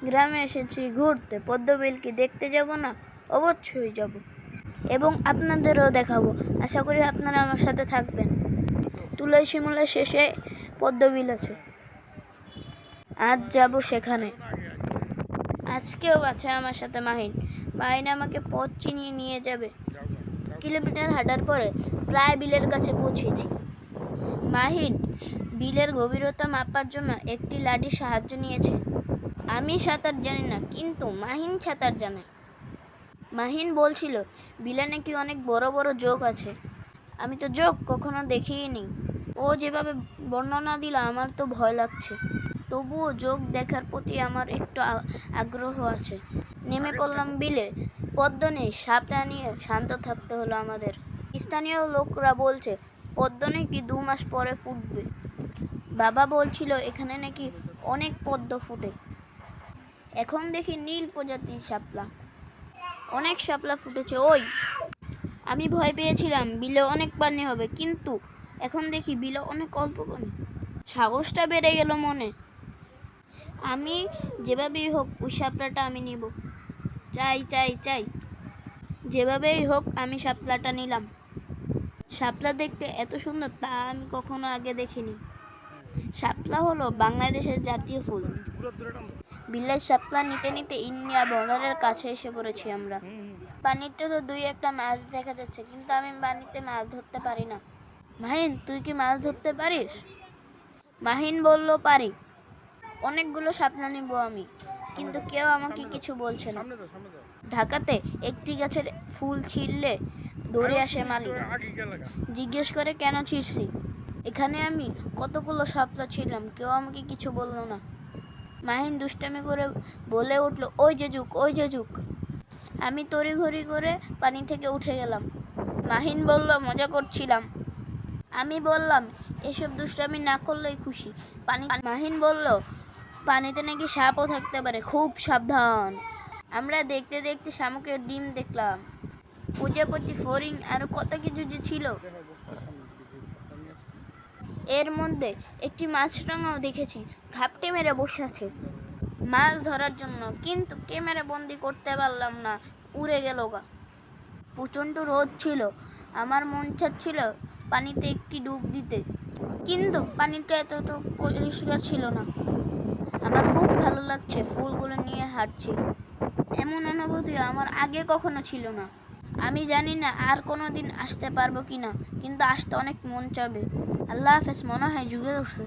গ্রামে এসেছি ঘুরতে, পদ্মবিলকে দেখতে যাব না? অবশ্যই যাব এবং আপনাদেরও দেখাবো। আশা করি আপনারা আমার সাথে থাকবেন। তুলাই শিমুলের শেষে পদ্মবিল আছে, আজ যাব সেখানে। আজকেও আছে আমার সাথে মাহিন। মাহিন আমাকে পথ চিনিয়ে নিয়ে যাবে। কিলোমিটার হাঁটার পরে প্রায় বিলের কাছে পৌঁছেছি। মাহিন বিলের গভীরতা মাপার জন্য একটি লাঠির সাহায্য নিয়েছে। আমি সাঁতার জানি না, কিন্তু মাহিন সাঁতার জানে। মাহিন বলছিল বিলে নাকি অনেক বড় বড় জোক আছে। আমি তো জোক কখনো দেখিনি। ও যেভাবে বর্ণনা দিল আমার তো ভয় লাগছে, তবুও জোক দেখার প্রতি আমার একটু আগ্রহ আছে। নেমে পড়লাম বিলে। পদ্ম নেই, সাপটা নিয়ে শান্ত থাকতে হলো আমাদের। স্থানীয় লোকরা বলছে পদ্ম নাকি 2 মাস পরে ফুটবে। বাবা বলছিল এখানে নাকি অনেক পদ্ম ফুটে। এখন দেখি নীল প্রজাতির শাপলা, অনেক শাপলা ফুটেছে। ওই আমি ভয় পেয়েছিলাম বিলে অনেক পানি হবে, কিন্তু এখন দেখি বিলে অনেক অল্প পানি। সাহসটা বেড়ে গেল মনে। আমি যেভাবেই হোক ওই শাপলাটা আমি নিব। চাই চাই চাই যেভাবেই হোক আমি শাপলাটা নিলাম। শাপলা দেখতে এত সুন্দর তা আমি কখনো আগে দেখিনি। শাপলা হলো বাংলাদেশের জাতীয় ফুল। বিলের শাপলা নিতে নিতে ইন্ডিয়া বর্ডারের কাছে এসে পড়েছি আমরা। পানিতে তো 2-1টা মাছ দেখা যাচ্ছে, কিন্তু আমি পানিতে মাছ ধরতে পারি না। মাহিন, তুই কি মাছ ধরতে পারিস? মাহিন বলল পারি। অনেকগুলো শাপলা নিব আমি, কিন্তু কেউ আমাকে কিছু বলছে না। ঢাকাতে একটি গাছের ফুল ছিঁড়লে দৌড়ে আসে মালিক, জিজ্ঞেস করে কেন ছিঁড়ছি। এখানে আমি কতগুলো শাপলা ছিঁড়লাম, কেউ আমাকে কিছু বলল না। মাহিন দুষ্টামি করে বলে উঠল, ওই যে যুগ, ওই যে যুগ। আমি তড়িঘড়ি করে পানি থেকে উঠে গেলাম। মাহিন বলল মজা করছিলাম। আমি বললাম এসব দুষ্টামি না করলেই খুশি। মাহিন বলল পানিতে নাকি সাপও থাকতে পারে, খুব সাবধান। আমরা দেখতে দেখতে শামুকের ডিম দেখলাম, প্রজাপতি, ফড়িং আরো কত কিছু যে ছিল। এর মধ্যে একটি মাছরাঙাও দেখেছি, ঘাপটি মেরে বসে আছে মাছ ধরার জন্য, কিন্তু ক্যামেরা বন্দি করতে পারলাম না, উড়ে গেল গা। প্রচণ্ড রোদ ছিল, আমার মন চাচ্ছিল পানিতে একটি ডুব দিতে, কিন্তু পানিটা এতটা পরিষ্কার ছিল না। আমার খুব ভালো লাগছে ফুলগুলো নিয়ে হাঁটছি। এমন অনুভূতি আমার আগে কখনো ছিল না। আমি জানি না আর কোনো দিন আসতে পারবো কিনা, কিন্তু আসতে অনেক মন চাবে। আল্লাহ হাফেজ, মনে হয় যুগে উঠছে।